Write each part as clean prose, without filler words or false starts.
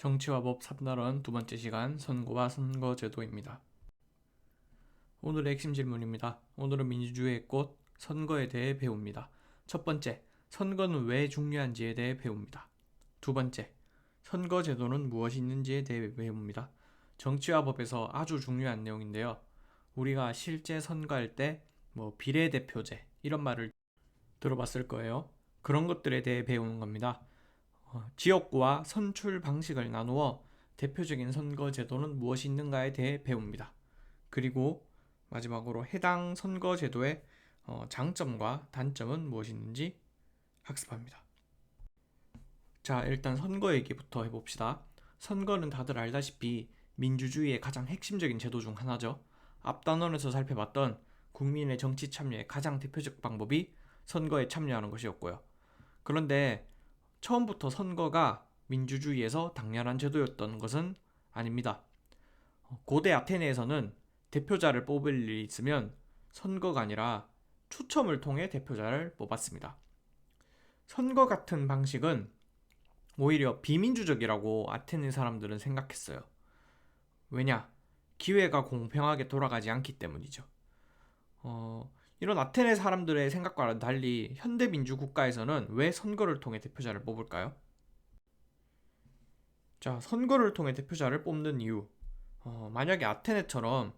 정치와 법 3단원 두 번째 시간 선거와 선거제도입니다. 오늘의 핵심 질문입니다. 오늘은 민주주의의 꽃, 선거에 대해 배웁니다. 첫 번째, 선거는 왜 중요한지에 대해 배웁니다. 두 번째, 선거제도는 무엇이 있는지에 대해 배웁니다. 정치와 법에서 아주 중요한 내용인데요. 우리가 실제 선거할 때 비례대표제 이런 말을 들어봤을 거예요. 그런 것들에 대해 배우는 겁니다. 지역구와 선출 방식을 나누어 대표적인 선거 제도는 무엇이 있는가에 대해 배웁니다. 그리고 마지막으로 해당 선거 제도의 장점과 단점은 무엇이 있는지 학습합니다. 자, 일단 선거 얘기부터 해봅시다. 선거는 다들 알다시피 민주주의의 가장 핵심적인 제도 중 하나죠. 앞 단원에서 살펴봤던 국민의 정치 참여의 가장 대표적 방법이 선거에 참여하는 것이었고요. 그런데 처음부터 선거가 민주주의에서 당연한 제도였던 것은 아닙니다. 고대 아테네에서는 대표자를 뽑을 일이 있으면 선거가 아니라 추첨을 통해 대표자를 뽑았습니다. 선거 같은 방식은 오히려 비민주적이라고 아테네 사람들은 생각했어요. 왜냐? 기회가 공평하게 돌아가지 않기 때문이죠. 이런 아테네 사람들의 생각과는 달리 현대 민주 국가에서는 왜 선거를 통해 대표자를 뽑을까요? 자, 선거를 통해 대표자를 뽑는 이유. 만약에 아테네처럼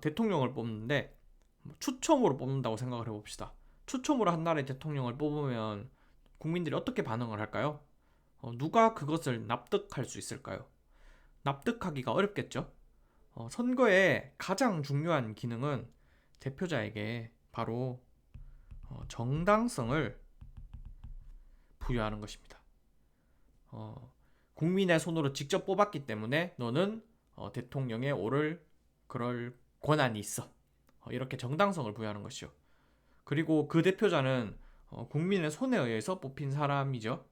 대통령을 뽑는데 추첨으로 뽑는다고 생각을 해봅시다. 추첨으로 한 나라의 대통령을 뽑으면 국민들이 어떻게 반응을 할까요? 누가 그것을 납득할 수 있을까요? 납득하기가 어렵겠죠? 선거의 가장 중요한 기능은 대표자에게 바로 정당성을 부여하는 것입니다. 국민의 손으로 직접 뽑았기 때문에 너는 대통령에 오를 그럴 권한이 있어. 이렇게 정당성을 부여하는 것이죠. 그리고 그 대표자는 국민의 손에 의해서 뽑힌 사람이죠.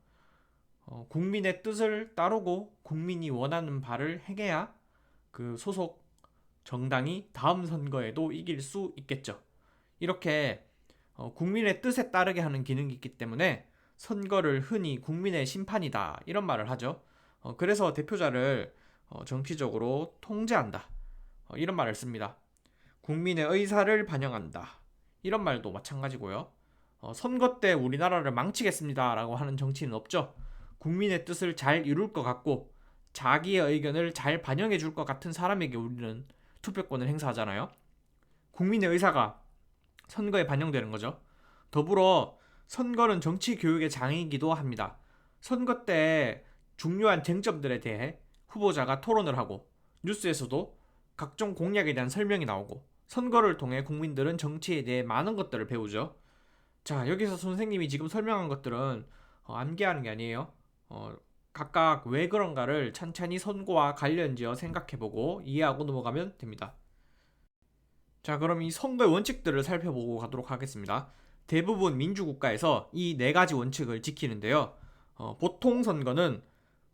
국민의 뜻을 따르고 국민이 원하는 바를 행해야 그 소속 정당이 다음 선거에도 이길 수 있겠죠. 이렇게 국민의 뜻에 따르게 하는 기능이 있기 때문에 선거를 흔히 국민의 심판이다 이런 말을 하죠. 그래서 대표자를 정치적으로 통제한다 이런 말을 씁니다. 국민의 의사를 반영한다 이런 말도 마찬가지고요. 선거 때 우리나라를 망치겠습니다 라고 하는 정치는 없죠. 국민의 뜻을 잘 이룰 것 같고 자기의 의견을 잘 반영해 줄 것 같은 사람에게 우리는 투표권을 행사하잖아요. 국민의 의사가 선거에 반영되는 거죠. 더불어 선거는 정치 교육의 장이기도 합니다. 선거 때 중요한 쟁점들에 대해 후보자가 토론을 하고 뉴스에서도 각종 공약에 대한 설명이 나오고 선거를 통해 국민들은 정치에 대해 많은 것들을 배우죠. 자, 여기서 선생님이 지금 설명한 것들은 암기하는 게 아니에요. 각각 왜 그런가를 찬찬히 선거와 관련지어 생각해보고 이해하고 넘어가면 됩니다. 자, 그럼 이 선거의 원칙들을 살펴보고 가도록 하겠습니다. 대부분 민주국가에서 이 네 가지 원칙을 지키는데요. 보통 선거는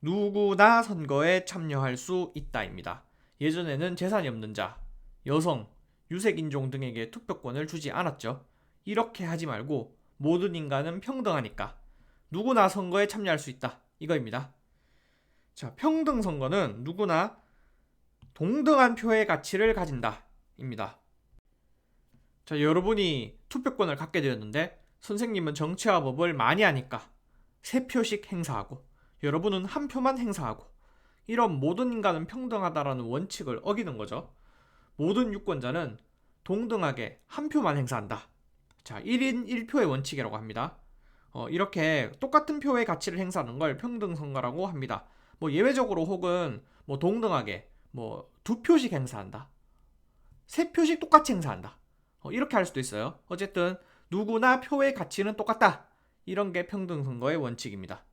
누구나 선거에 참여할 수 있다입니다. 예전에는 재산이 없는 자, 여성, 유색인종 등에게 투표권을 주지 않았죠. 이렇게 하지 말고 모든 인간은 평등하니까 누구나 선거에 참여할 수 있다. 이거입니다. 자, 평등 선거는 누구나 동등한 표의 가치를 가진다. 입니다. 자, 여러분이 투표권을 갖게 되었는데 선생님은 정치와 법을 많이 하니까 3표씩 행사하고 여러분은 1표만 행사하고 이런 모든 인간은 평등하다라는 원칙을 어기는 거죠. 모든 유권자는 동등하게 1표만 행사한다. 자, 1인 1표의 원칙이라고 합니다. 이렇게 똑같은 표의 가치를 행사하는 걸 평등선거라고 합니다. 예외적으로 혹은 동등하게 2표씩 행사한다. 3표씩 똑같이 행사한다. 이렇게 할 수도 있어요. 어쨌든 누구나 표의 가치는 똑같다. 이런 게 평등선거의 원칙입니다.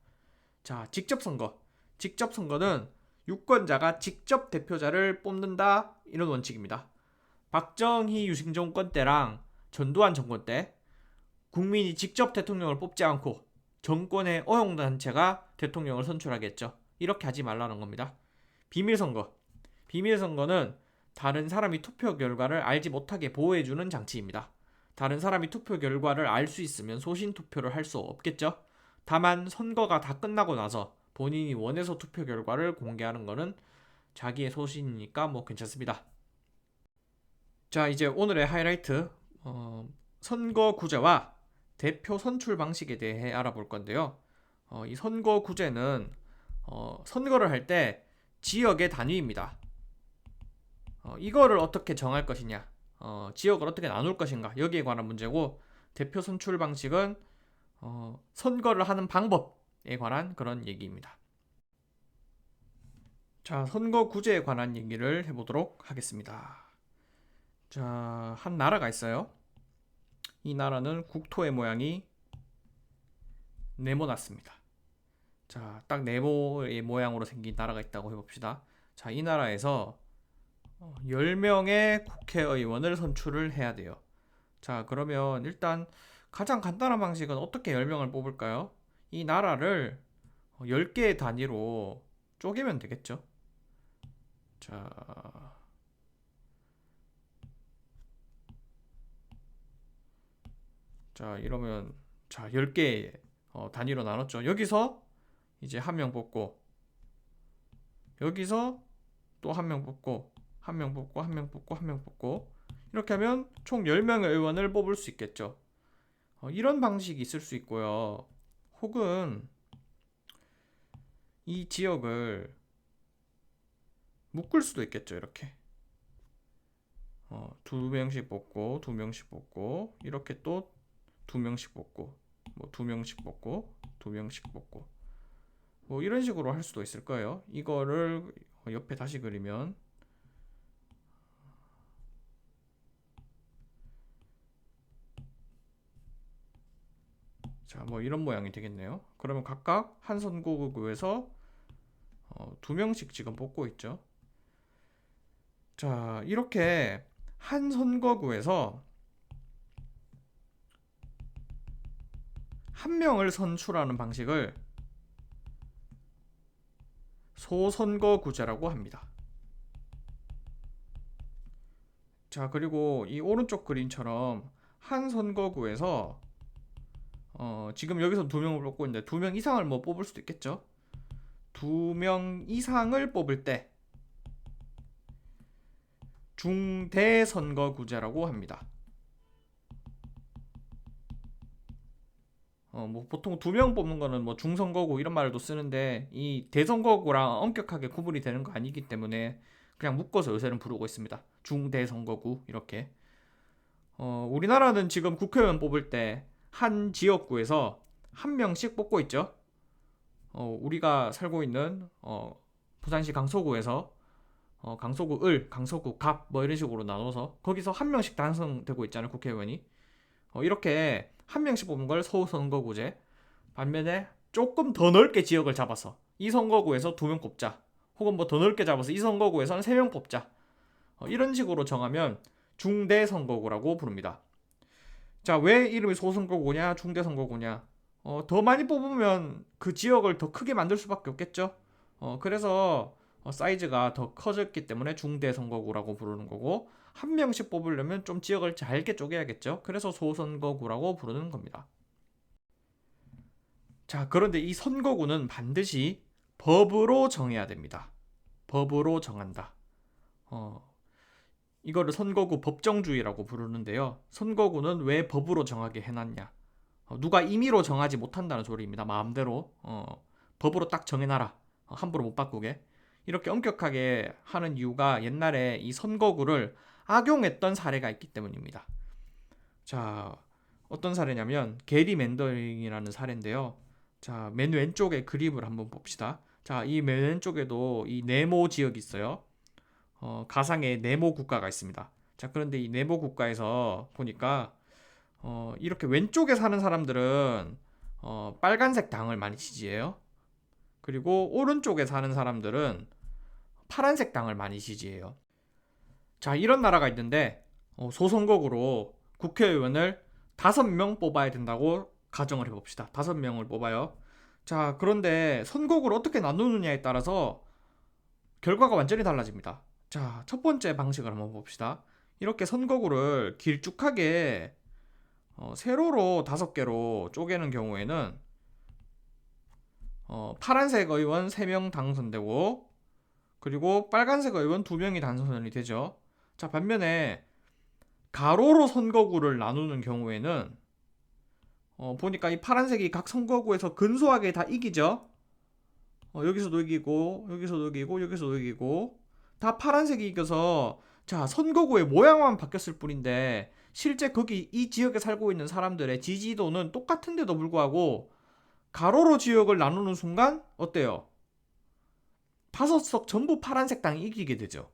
자, 직접선거. 직접선거는 유권자가 직접 대표자를 뽑는다. 이런 원칙입니다. 박정희 유신 정권 때랑 전두환 정권 때 국민이 직접 대통령을 뽑지 않고 정권의 어용단체가 대통령을 선출하겠죠. 이렇게 하지 말라는 겁니다. 비밀선거. 비밀선거는 다른 사람이 투표 결과를 알지 못하게 보호해주는 장치입니다. 다른 사람이 투표 결과를 알 수 있으면 소신 투표를 할 수 없겠죠. 다만 선거가 다 끝나고 나서 본인이 원해서 투표 결과를 공개하는 거는 자기의 소신이니까 뭐 괜찮습니다. 자, 이제 오늘의 하이라이트, 선거구제와 대표 선출 방식에 대해 알아볼 건데요. 이 선거구제는 선거를 할 때 지역의 단위입니다. 이거를 어떻게 정할 것이냐, 지역을 어떻게 나눌 것인가, 여기에 관한 문제고, 대표 선출 방식은 선거를 하는 방법에 관한 그런 얘기입니다. 자, 선거구제에 관한 얘기를 해보도록 하겠습니다. 자, 한 나라가 있어요. 이 나라는 국토의 모양이 네모났습니다. 자, 딱 네모의 모양으로 생긴 나라가 있다고 해봅시다. 자, 이 나라에서 10명의 국회의원을 선출을 해야 돼요. 자, 그러면 일단 가장 간단한 방식은 어떻게 10명을 뽑을까요? 이 나라를 10개의 단위로 쪼개면 되겠죠. 자, 이러면 10개의 단위로 나눴죠. 여기서 이제 한 명 뽑고, 여기서 또 한 명 뽑고, 한 명 뽑고, 한 명 뽑고, 한 명 뽑고, 이렇게 하면 총 10명의 의원을 뽑을 수 있겠죠. 이런 방식이 있을 수 있고요. 혹은 이 지역을 묶을 수도 있겠죠. 이렇게 2명씩 뽑고, 2명씩 뽑고, 이렇게 또 2명씩 뽑고, 뭐 2명씩 뽑고, 2명씩 뽑고, 뭐 이런 식으로 할 수도 있을 거예요. 이거를 옆에 다시 그리면, 자, 뭐 이런 모양이 되겠네요. 그러면 각각 한 선거구에서 2명씩 지금 뽑고 있죠. 자, 이렇게 한 선거구에서 한 명을 선출하는 방식을 소선거구제라고 합니다. 자, 그리고 이 오른쪽 그림처럼 한 선거구에서 지금 여기서 2명을 뽑고 있는데 2명 이상을 뭐 뽑을 수도 있겠죠. 2명 이상을 뽑을 때 중대선거구제라고 합니다. 뭐 보통 2명 뽑는 거는 뭐 중선거구 이런 말도 쓰는데, 이 대선거구랑 엄격하게 구분이 되는 거 아니기 때문에 그냥 묶어서 요새는 부르고 있습니다. 중대선거구 이렇게. 우리나라는 지금 국회의원 뽑을 때 한 지역구에서 한 명씩 뽑고 있죠. 우리가 살고 있는 부산시 강서구에서 강서구 을, 강서구 갑 뭐 이런 식으로 나눠서 거기서 한 명씩 당선되고 있잖아요, 국회의원이. 이렇게 한 명씩 뽑는 걸 소선거구제. 반면에 조금 더 넓게 지역을 잡아서 이 선거구에서 2명 뽑자, 혹은 뭐 더 넓게 잡아서 이 선거구에서는 3명 뽑자, 이런 식으로 정하면 중대선거구라고 부릅니다. 자, 왜 이름이 소선거구냐 중대선거구냐, 더 많이 뽑으면 그 지역을 더 크게 만들 수밖에 없겠죠. 그래서 사이즈가 더 커졌기 때문에 중대선거구라고 부르는 거고, 한 명씩 뽑으려면 좀 지역을 잘게 쪼개야겠죠. 그래서 소선거구라고 부르는 겁니다. 자, 그런데 이 선거구는 반드시 법으로 정해야 됩니다. 법으로 정한다. 이거를 선거구 법정주의라고 부르는데요. 선거구는 왜 법으로 정하게 해놨냐? 누가 임의로 정하지 못한다는 소리입니다. 마음대로 법으로 딱 정해놔라. 함부로 못 바꾸게. 이렇게 엄격하게 하는 이유가 옛날에 이 선거구를 악용했던 사례가 있기 때문입니다. 자, 어떤 사례냐면 게리맨더링이라는 사례인데요. 자, 맨 왼쪽에 그림을 한번 봅시다. 자, 이 맨 왼쪽에도 이 네모 지역이 있어요. 가상의 네모 국가가 있습니다. 자, 그런데 이 네모 국가에서 보니까 이렇게 왼쪽에 사는 사람들은 빨간색 당을 많이 지지해요. 그리고 오른쪽에 사는 사람들은 파란색 당을 많이 지지해요. 자, 이런 나라가 있는데 소선거구로 국회의원을 5명 뽑아야 된다고 가정을 해봅시다. 5명을 뽑아요. 자, 그런데 선거구를 어떻게 나누느냐에 따라서 결과가 완전히 달라집니다. 자, 첫 번째 방식을 한번 봅시다. 이렇게 선거구를 길쭉하게 세로로 5개로 쪼개는 경우에는 파란색 의원 3명 당선되고 그리고 빨간색 의원 2명이 당선이 되죠. 자, 반면에 가로로 선거구를 나누는 경우에는 보니까 이 파란색이 각 선거구에서 근소하게 다 이기죠. 여기서도 이기고 여기서도 이기고 여기서도 이기고 다 파란색이 이겨서 자, 선거구의 모양만 바뀌었을 뿐인데 실제 거기 이 지역에 살고 있는 사람들의 지지도는 똑같은데도 불구하고 가로로 지역을 나누는 순간 어때요? 5석 전부 파란색 당이 이기게 되죠.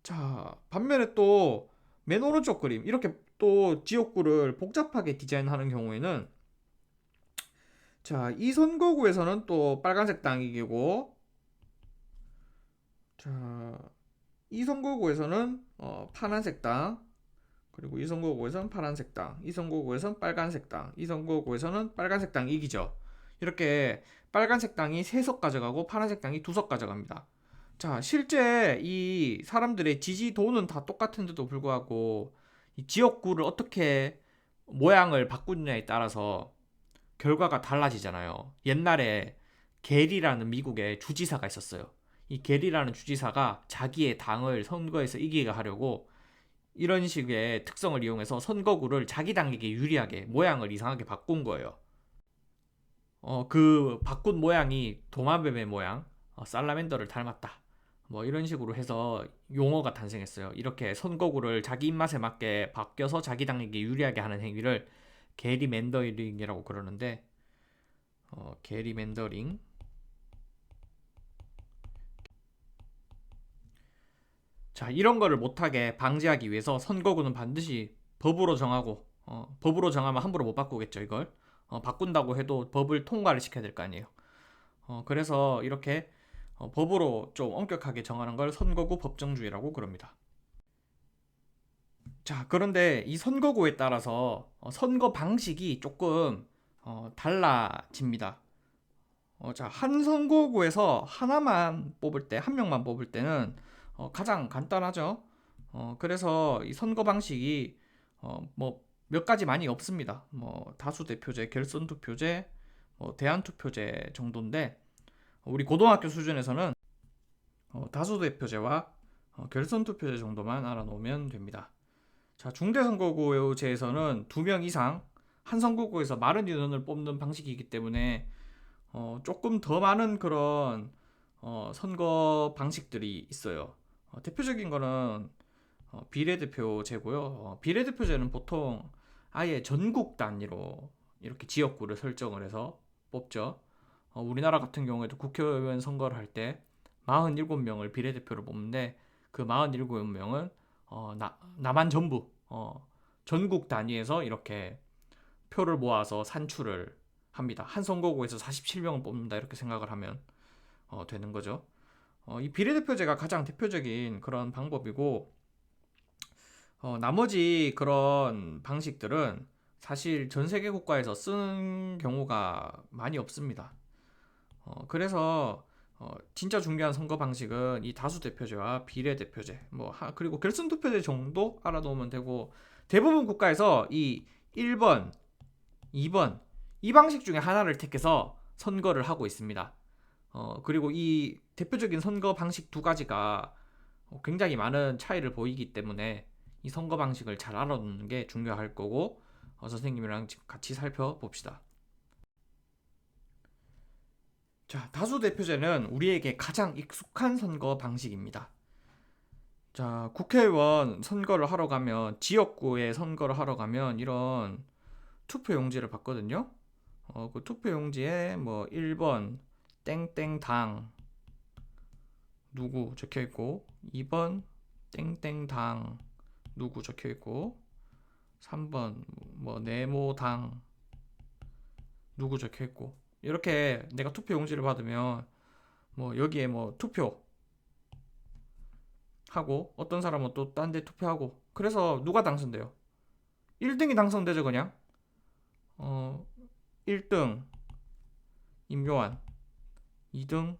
자, 반면에 또 맨 오른쪽 그림 이렇게 또 지역구를 복잡하게 디자인하는 경우에는 자, 이 선거구에서는 또 빨간색 당이 이기고 자, 이 선거구에서는 파란색 당 그리고 이 선거구에서는 파란색 당, 이 선거구에서는 빨간색 당, 이 선거구에서는 빨간색 당이 이기죠. 이렇게 빨간색 당이 3석 가져가고 파란색 당이 2석 가져갑니다. 자, 실제 이 사람들의 지지도는 다 똑같은데도 불구하고 이 지역구를 어떻게 모양을 바꾸느냐에 따라서 결과가 달라지잖아요. 옛날에 게리라는 미국의 주지사가 있었어요. 이 게리라는 주지사가 자기의 당을 선거에서 이기게 하려고 이런 식의 특성을 이용해서 선거구를 자기 당에게 유리하게 모양을 이상하게 바꾼 거예요. 그 바꾼 모양이 도마뱀의 모양, 살라맨더를 닮았다. 뭐 이런 식으로 해서 용어가 탄생했어요. 이렇게 선거구를 자기 입맛에 맞게 바뀌어서 자기 당에게 유리하게 하는 행위를 게리맨더링이라고 그러는데 게리맨더링. 자, 이런 거를 못하게 방지하기 위해서 선거구는 반드시 법으로 정하고 법으로 정하면 함부로 못 바꾸겠죠 이걸. 바꾼다고 해도 법을 통과를 시켜야 될 거 아니에요. 그래서 이렇게 법으로 좀 엄격하게 정하는 걸 선거구 법정주의라고 그럽니다. 자, 그런데 이 선거구에 따라서 선거 방식이 조금 달라집니다. 자, 한 선거구에서 하나만 뽑을 때, 한 명만 뽑을 때는 가장 간단하죠. 그래서 이 선거 방식이 뭐 몇 가지 많이 없습니다. 뭐 다수대표제, 결선투표제, 뭐 대한투표제 정도인데 우리 고등학교 수준에서는 다수대표제와 결선투표제 정도만 알아놓으면 됩니다. 자, 중대선거구제에서는 2명 이상 한 선거구에서 많은 인원을 뽑는 방식이기 때문에 조금 더 많은 그런 선거 방식들이 있어요. 대표적인 거는 비례대표제고요. 비례대표제는 보통 아예 전국 단위로 이렇게 지역구를 설정을 해서 뽑죠. 우리나라 같은 경우에도 국회의원 선거를 할 때 47명을 비례대표로 뽑는데 그 47명은 남한 전부 전국 단위에서 이렇게 표를 모아서 산출을 합니다. 한 선거구에서 47명을 뽑는다 이렇게 생각을 하면 되는 거죠. 이 비례대표제가 가장 대표적인 그런 방법이고 나머지 그런 방식들은 사실 전 세계 국가에서 쓰는 경우가 많이 없습니다. 그래서 진짜 중요한 선거 방식은 이 다수대표제와 비례대표제, 그리고 결선투표제 정도 알아놓으면 되고 대부분 국가에서 이 1번, 2번 이 방식 중에 하나를 택해서 선거를 하고 있습니다. 그리고 이 대표적인 선거 방식 2가지가 굉장히 많은 차이를 보이기 때문에 이 선거 방식을 잘 알아놓는 게 중요할 거고 선생님이랑 같이 살펴봅시다. 자, 다수대표제는 우리에게 가장 익숙한 선거 방식입니다. 자, 국회의원 선거를 하러 가면 지역구에 선거를 하러 가면 이런 투표용지를 받거든요. 그 투표용지에 뭐 1번 땡땡당 누구 적혀 있고 2번 땡땡당 누구 적혀 있고 3번 뭐 네모당 누구 적혀 있고 이렇게 내가 투표 용지를 받으면 뭐 여기에 뭐 투표 하고 어떤 사람은 또 딴 데 투표하고 그래서 누가 당선돼요? 1등이 당선되죠 그냥. 1등 임요한, 2등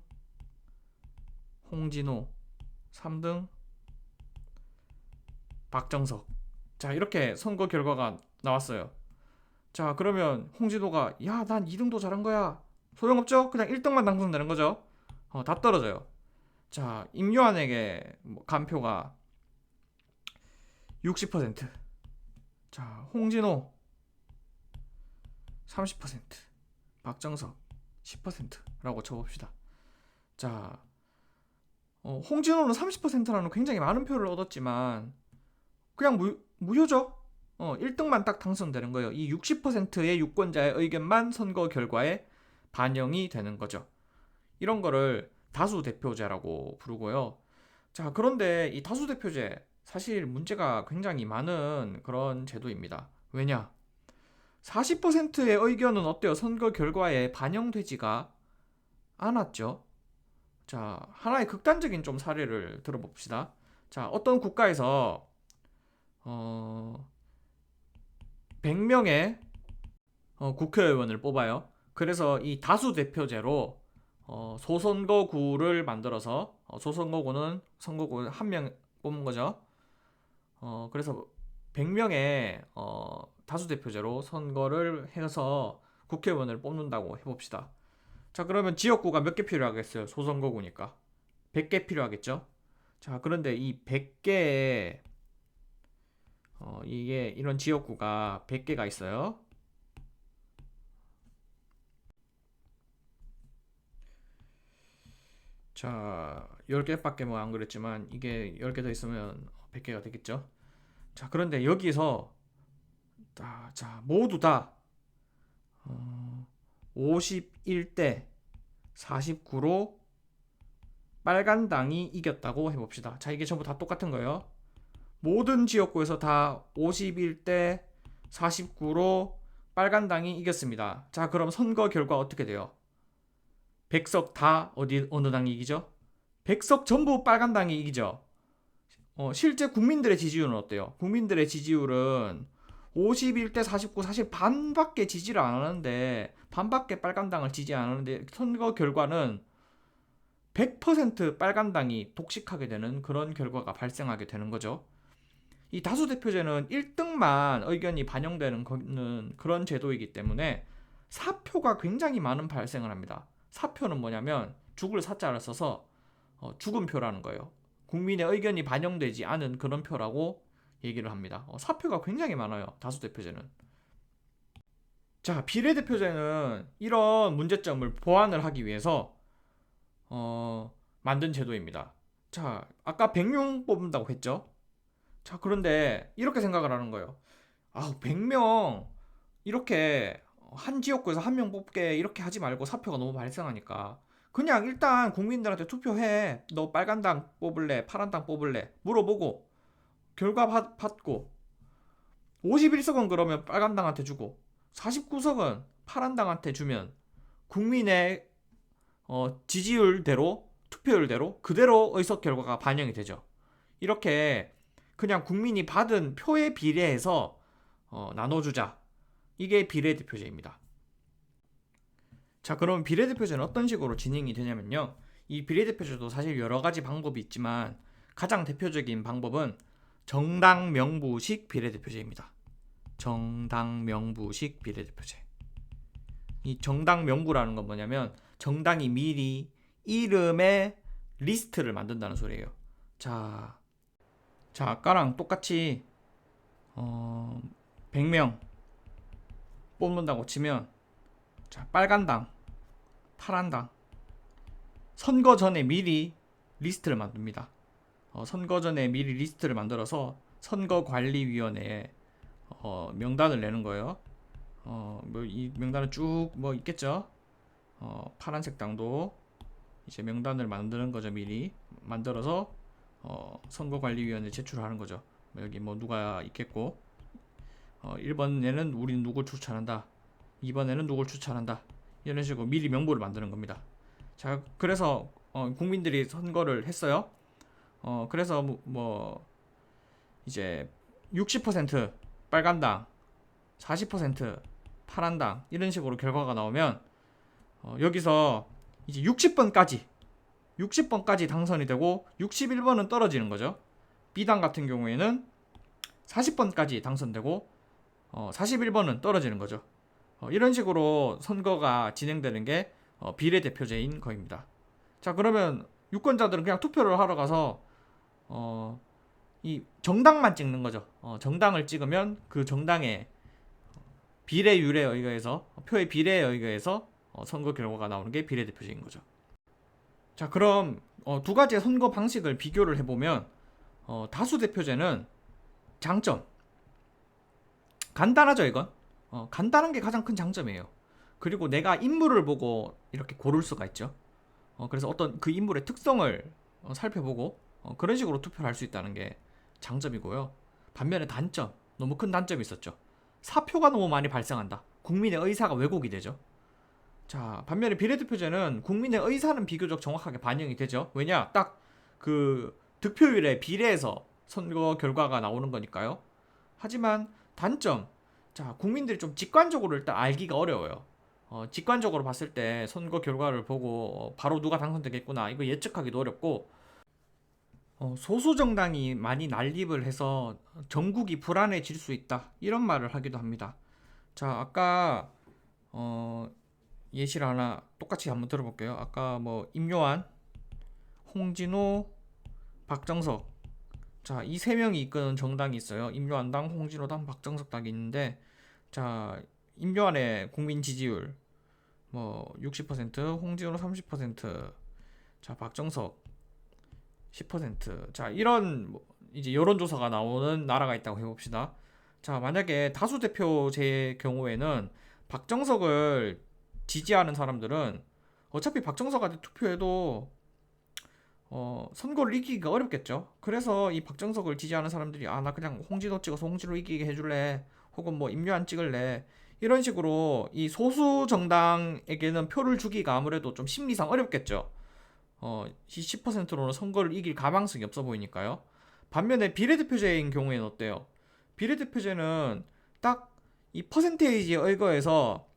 홍진호, 3등 박정석. 자, 이렇게 선거 결과가 나왔어요. 자, 그러면 홍진호가 야, 난 2등도 잘한 거야. 소용없죠? 그냥 1등만 당선되는 거죠. 다 떨어져요. 자, 임요한에게 간 표가 60%. 자, 홍진호 30%, 박정석 10%라고 쳐봅시다. 자, 홍진호는 30%라는 굉장히 많은 표를 얻었지만 그냥 무효죠. 1등만 딱 당선되는 거예요. 이 60%의 유권자의 의견만 선거 결과에 반영이 되는 거죠. 이런 거를 다수대표제라고 부르고요. 자, 그런데 이 다수대표제 사실 문제가 굉장히 많은 그런 제도입니다. 왜냐? 40%의 의견은 어때요? 선거 결과에 반영되지가 않았죠. 자, 하나의 극단적인 좀 사례를 들어봅시다. 자, 어떤 국가에서 100명의 국회의원을 뽑아요. 그래서 이 다수대표제로 소선거구를 만들어서 소선거구는 선거구 한 명 뽑는 거죠. 그래서 100명의 다수대표제로 선거를 해서 국회의원을 뽑는다고 해봅시다. 자, 그러면 지역구가 몇 개 필요하겠어요? 소선거구니까 100개 필요하겠죠. 자, 그런데 이 100개의 이게 이런 지역구가 100개가 있어요. 자, 10개밖에 뭐 안 그랬지만 이게 10개 더 있으면 100개가 되겠죠. 자, 그런데 여기서 자, 모두 다 51대 49로 빨간당이 이겼다고 해봅시다. 자, 이게 전부 다 똑같은 거예요. 모든 지역구에서 다 51대 49로 빨간당이 이겼습니다. 자, 그럼 선거 결과 어떻게 돼요? 100석 다 어느 당이 이기죠? 100석 전부 빨간당이 이기죠. 실제 국민들의 지지율은 어때요? 국민들의 지지율은 51대 49 사실 반밖에 지지를 안 하는데 반밖에 빨간당을 지지 안 하는데 선거 결과는 100% 빨간당이 독식하게 되는 그런 결과가 발생하게 되는 거죠. 이 다수대표제는 1등만 의견이 반영되는 그런 제도이기 때문에 사표가 굉장히 많은 발생을 합니다. 사표는 뭐냐면 죽을 사자를 써서 죽은 표라는 거예요. 국민의 의견이 반영되지 않은 그런 표라고 얘기를 합니다. 사표가 굉장히 많아요. 다수대표제는. 자, 비례대표제는 이런 문제점을 보완을 하기 위해서 만든 제도입니다. 자, 아까 100명 뽑는다고 했죠? 자, 그런데 이렇게 생각을 하는 거예요. 100명 이렇게 한 지역구에서 한 명 뽑게 이렇게 하지 말고 사표가 너무 발생하니까 그냥 일단 국민들한테 투표해. 너 빨간 당 뽑을래? 파란 당 뽑을래? 물어보고 결과 받고 51석은 그러면 빨간 당한테 주고 49석은 파란 당한테 주면 국민의 지지율대로 투표율대로 그대로 의석 결과가 반영이 되죠. 이렇게 그냥 국민이 받은 표에 비례해서 나눠주자. 이게 비례대표제입니다. 자, 그럼 비례대표제는 어떤 식으로 진행이 되냐면요. 이 비례대표제도 사실 여러 가지 방법이 있지만 가장 대표적인 방법은 정당 명부식 비례대표제입니다. 정당 명부식 비례대표제. 이 정당 명부라는 건 뭐냐면 정당이 미리 이름의 리스트를 만든다는 소리예요. 자, 아까랑 똑같이 100명 뽑는다고 치면 자, 빨간 당, 파란 당 선거 전에 미리 리스트를 만듭니다. 선거 전에 미리 리스트를 만들어서 선거관리위원회에 명단을 내는 거예요. 뭐 이 명단은 쭉 뭐 있겠죠. 파란색 당도 이제 명단을 만드는 거죠. 미리 만들어서 선거관리위원회에 제출하는 거죠. 여기 뭐 누가 있겠고 1번에는 우리는 누굴 추천한다. 2번에는 누굴 추천한다. 이런 식으로 미리 명부를 만드는 겁니다. 자, 그래서 국민들이 선거를 했어요. 그래서 뭐 이제 60% 빨간당, 40% 파란당 이런 식으로 결과가 나오면 여기서 이제 60번까지 당선이 되고 61번은 떨어지는 거죠. B당 같은 경우에는 40번까지 당선되고 41번은 떨어지는 거죠. 이런 식으로 선거가 진행되는 게 비례대표제인 거입니다. 자, 그러면 유권자들은 그냥 투표를 하러 가서 이 정당만 찍는 거죠. 정당을 찍으면 그 정당의 비례율에 의거해서 표의 비례에 의거해서 선거 결과가 나오는 게 비례대표제인 거죠. 자, 그럼 두 가지의 선거 방식을 비교를 해보면 다수대표제는 장점, 간단하죠 이건. 간단한 게 가장 큰 장점이에요. 그리고 내가 인물을 보고 이렇게 고를 수가 있죠. 그래서 어떤 그 인물의 특성을 살펴보고 그런 식으로 투표를 할 수 있다는 게 장점이고요. 반면에 단점, 너무 큰 단점이 있었죠. 사표가 너무 많이 발생한다. 국민의 의사가 왜곡이 되죠. 자, 반면에 비례대표제는 국민의 의사는 비교적 정확하게 반영이 되죠. 왜냐? 딱 그 득표율에 비례해서 선거 결과가 나오는 거니까요. 하지만 단점, 자, 국민들이 좀 직관적으로 일단 알기가 어려워요. 직관적으로 봤을 때 선거 결과를 보고 바로 누가 당선되겠구나 이거 예측하기도 어렵고, 소수 정당이 많이 난립을 해서 전국이 불안해질 수 있다 이런 말을 하기도 합니다. 자, 아까 예시를 하나 똑같이 한번 들어볼게요. 아까 뭐 임요한, 홍진호, 박정석, 자, 이 세 명이 이끄는 정당이 있어요. 임요한당, 홍진호당, 박정석당이 있는데, 자, 임요한의 국민 지지율 뭐 60%, 홍진호 30%, 자, 박정석 10%. 자, 이런 이제 여론조사가 나오는 나라가 있다고 해봅시다. 자, 만약에 다수대표제의 경우에는 박정석을 지지하는 사람들은 어차피 박정석한테 투표해도 선거를 이기기가 어렵겠죠. 그래서 이 박정석을 지지하는 사람들이 나 그냥 홍진호 찍어서 홍진호 이기게 해줄래, 혹은 뭐 임요한 찍을래, 이런 식으로 이 소수 정당에게는 표를 주기가 아무래도 좀 심리상 어렵겠죠. 이 10%로는 선거를 이길 가망성이 없어 보이니까요. 반면에 비례대표제인 경우에는 어때요? 비례대표제는 딱 이 퍼센테이지에 의거해서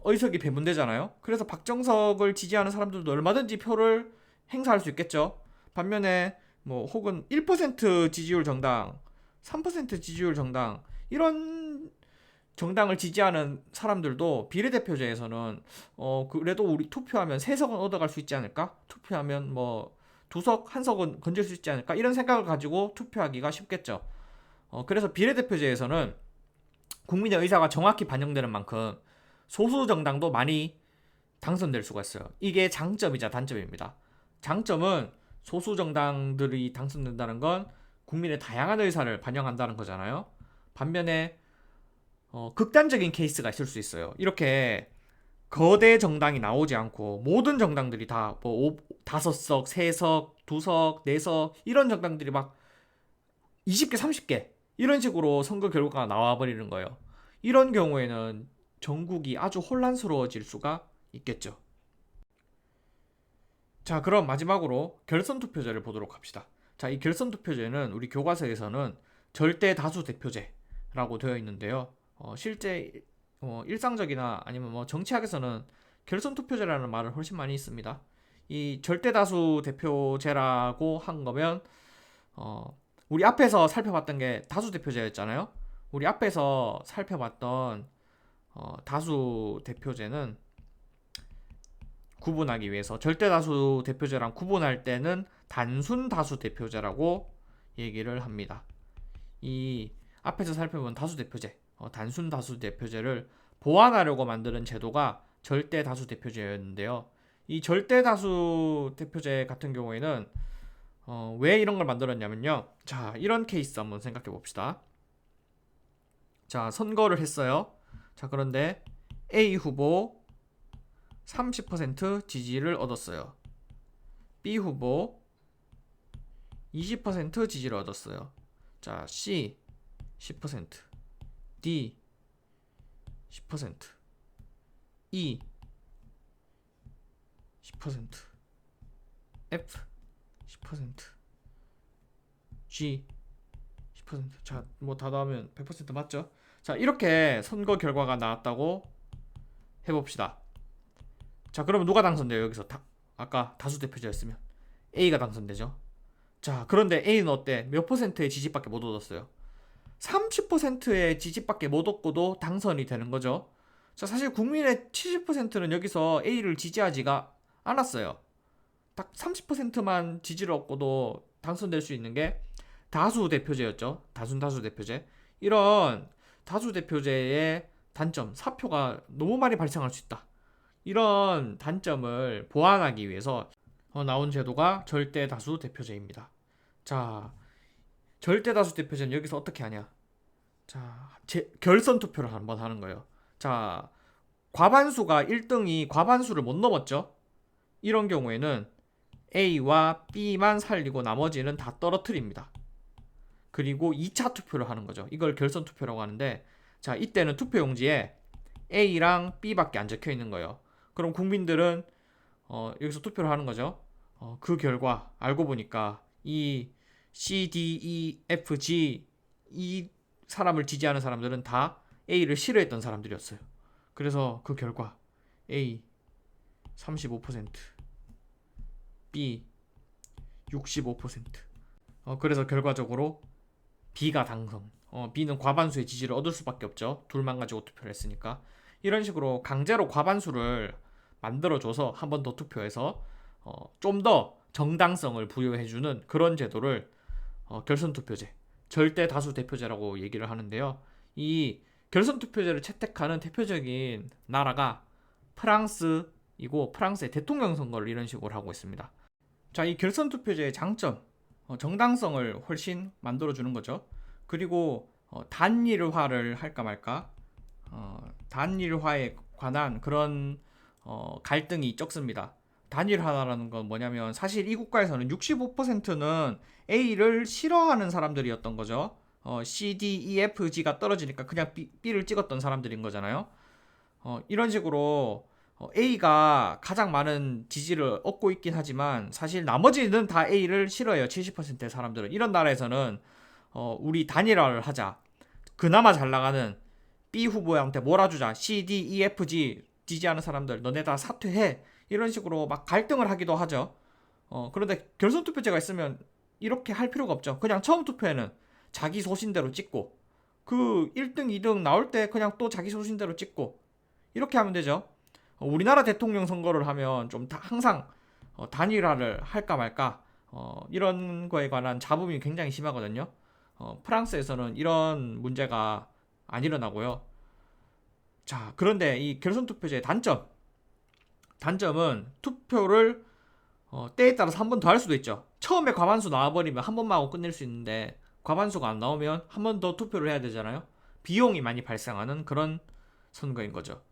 의석이 배분되잖아요. 그래서 박정석을 지지하는 사람들도 얼마든지 표를 행사할 수 있겠죠. 반면에 뭐 혹은 1% 지지율 정당, 3% 지지율 정당, 이런 정당을 지지하는 사람들도 비례대표제에서는 그래도 우리 투표하면 3석은 얻어갈 수 있지 않을까? 투표하면 뭐 2석, 1석은 건질 수 있지 않을까? 이런 생각을 가지고 투표하기가 쉽겠죠. 그래서 비례대표제에서는 국민의 의사가 정확히 반영되는 만큼 소수 정당도 많이 당선될 수가 있어요. 이게 장점이자 단점입니다. 장점은 소수 정당들이 당선된다는 건 국민의 다양한 의사를 반영한다는 거잖아요. 반면에 극단적인 케이스가 있을 수 있어요. 이렇게 거대 정당이 나오지 않고 모든 정당들이 다 뭐 5석, 3석, 2석, 4석 이런 정당들이 막 20개, 30개 이런 식으로 선거 결과가 나와버리는 거예요. 이런 경우에는 전국이 아주 혼란스러워질 수가 있겠죠. 자, 그럼 마지막으로 결선투표제를 보도록 합시다. 자, 이 결선투표제는 우리 교과서에서는 절대 다수 대표제라고 되어 있는데요. 실제 일상적이나 아니면 뭐 정치학에서는 결선투표제라는 말을 훨씬 많이 있습니다. 이 절대다수 대표제라고 한 거면 우리 앞에서 살펴봤던 게 다수 대표제였잖아요. 우리 앞에서 살펴봤던 다수 대표제는 구분하기 위해서 절대다수 대표제랑 구분할 때는 단순 다수 대표제라고 얘기를 합니다. 이 앞에서 살펴본 다수 대표제, 단순 다수 대표제를 보완하려고 만드는 제도가 절대 다수 대표제였는데요. 이 절대 다수 대표제 같은 경우에는 왜 이런 걸 만들었냐면요. 자, 이런 케이스 한번 생각해 봅시다. 자, 선거를 했어요. 자, 그런데 A 후보 30% 지지를 얻었어요. B 후보 20% 지지를 얻었어요. 자, C 10%, D 10%, E 10%, F 10%, G 10%. 자, 뭐 다 나오면 100% 맞죠? 자, 이렇게 선거 결과가 나왔다고 해봅시다. 자, 그러면 누가 당선돼요? 여기서 아까 다수대표제였으면 A가 당선되죠. 자, 그런데 A는 어때? 몇 퍼센트의 지지밖에 못 얻었어요? 30%의 지지밖에 못 얻고도 당선이 되는 거죠. 자, 사실 국민의 70%는 여기서 A를 지지하지가 않았어요. 딱 30%만 지지를 얻고도 당선될 수 있는 게 다수 대표제였죠. 다수 대표제. 이런 다수 대표제의 단점, 사표가 너무 많이 발생할 수 있다. 이런 단점을 보완하기 위해서 나온 제도가 절대 다수 대표제입니다. 자, 절대 다수 대표제는 여기서 어떻게 하냐? 자, 결선 투표를 한번 하는 거예요. 자, 과반수가 1등이 과반수를 못 넘었죠? 이런 경우에는 A와 B만 살리고 나머지는 다 떨어뜨립니다. 그리고 2차 투표를 하는 거죠. 이걸 결선 투표라고 하는데, 자, 이때는 투표용지에 A랑 B밖에 안 적혀 있는 거예요. 그럼 국민들은 여기서 투표를 하는 거죠. 그 결과 알고 보니까 이 C, D, E, F, G 이 사람을 지지하는 사람들은 다 A를 싫어했던 사람들이었어요. 그래서 그 결과 A 35%, B 65%. 그래서 결과적으로 B가 당선. B는 과반수의 지지를 얻을 수밖에 없죠. 둘만 가지고 투표를 했으니까. 이런 식으로 강제로 과반수를 만들어줘서 한 번 더 투표해서 좀 더 정당성을 부여해주는 그런 제도를 결선 투표제, 절대 다수 대표제라고 얘기를 하는데요. 이 결선 투표제를 채택하는 대표적인 나라가 프랑스이고, 프랑스의 대통령 선거를 이런 식으로 하고 있습니다. 자, 이 결선 투표제의 장점, 정당성을 훨씬 만들어주는 거죠. 그리고 단일화를 할까 말까, 단일화에 관한 그런 갈등이 적습니다. 단일화라는 건 뭐냐면, 사실 이 국가에서는 65%는 A를 싫어하는 사람들이었던 거죠. C, D, E, F, G가 떨어지니까 그냥 B를 찍었던 사람들인 거잖아요. 이런 식으로 A가 가장 많은 지지를 얻고 있긴 하지만 사실 나머지는 다 A를 싫어해요. 70%의 사람들은. 이런 나라에서는 우리 단일화를 하자. 그나마 잘 나가는 B 후보한테 몰아주자. C, D, E, F, G 지지하는 사람들 너네 다 사퇴해. 이런 식으로 막 갈등을 하기도 하죠. 그런데 결선 투표제가 있으면 이렇게 할 필요가 없죠. 그냥 처음 투표에는 자기 소신대로 찍고, 그 1등, 2등 나올 때 그냥 또 자기 소신대로 찍고, 이렇게 하면 되죠. 우리나라 대통령 선거를 하면 좀 항상 단일화를 할까 말까, 이런 거에 관한 잡음이 굉장히 심하거든요. 프랑스에서는 이런 문제가 안 일어나고요. 자, 그런데 이 결선 투표제의 단점은 투표를 때에 따라서 한 번 더 할 수도 있죠. 처음에 과반수 나와버리면 한 번만 하고 끝낼 수 있는데, 과반수가 안 나오면 한 번 더 투표를 해야 되잖아요. 비용이 많이 발생하는 그런 선거인 거죠.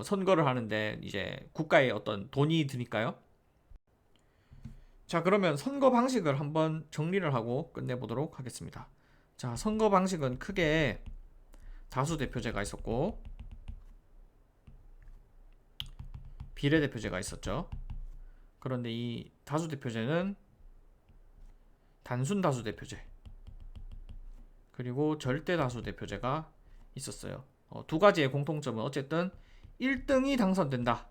선거를 하는데 이제 국가에 어떤 돈이 드니까요. 자, 그러면 선거 방식을 한번 정리를 하고 끝내보도록 하겠습니다. 자, 선거 방식은 크게 다수대표제가 있었고, 비례대표제가 있었죠. 그런데 이 다수대표제는 단순 다수대표제, 그리고 절대 다수대표제가 있었어요. 두 가지의 공통점은 어쨌든 1등이 당선된다.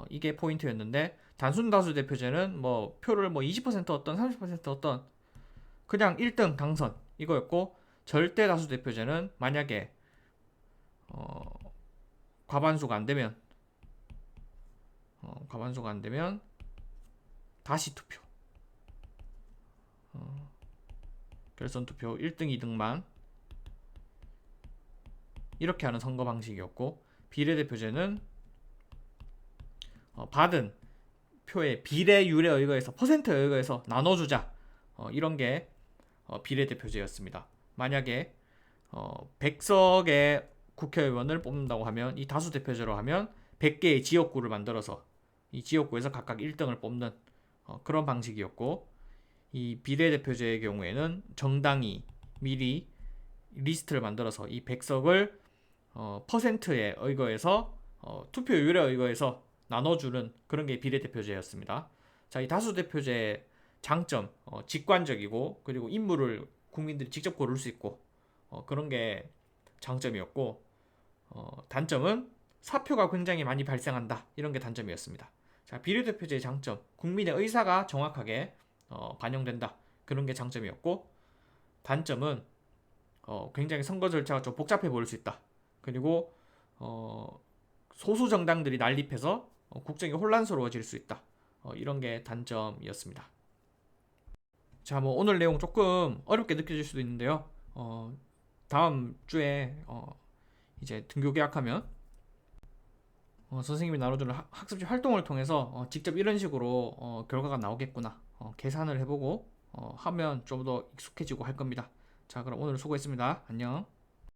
이게 포인트였는데, 단순 다수 대표제는 뭐 표를 뭐 20% 어떤 30% 어떤 그냥 1등 당선 이거였고, 절대 다수 대표제는 만약에 과반수가 안 되면 다시 투표, 결선 투표 1등, 2등만 이렇게 하는 선거 방식이었고, 비례대표제는 받은 표의 비례율에 의거해서, 퍼센트에 의거해서 나눠주자, 이런 게 비례대표제였습니다. 만약에 100석의 국회의원을 뽑는다고 하면, 이 다수대표제로 하면 100개의 지역구를 만들어서 이 지역구에서 각각 1등을 뽑는 그런 방식이었고, 이 비례대표제의 경우에는 정당이 미리 리스트를 만들어서 이 100석을 퍼센트에 의거해서, 투표율에 의거해서 나눠주는 그런 게 비례대표제였습니다. 자, 이 다수대표제의 장점, 직관적이고, 그리고 인물을 국민들이 직접 고를 수 있고, 그런 게 장점이었고, 단점은 사표가 굉장히 많이 발생한다, 이런 게 단점이었습니다. 자, 비례대표제의 장점, 국민의 의사가 정확하게 반영된다, 그런 게 장점이었고, 단점은 굉장히 선거 절차가 좀 복잡해 보일 수 있다. 그리고 소수 정당들이 난립해서 국정이 혼란스러워질 수 있다. 이런 게 단점이었습니다. 자, 뭐 오늘 내용 조금 어렵게 느껴질 수도 있는데요. 다음 주에 이제 등교 개학하면 선생님이 나눠주는 학습지 활동을 통해서 직접 이런 식으로 결과가 나오겠구나 계산을 해보고 하면 좀 더 익숙해지고 할 겁니다. 자, 그럼 오늘 수고했습니다. 안녕.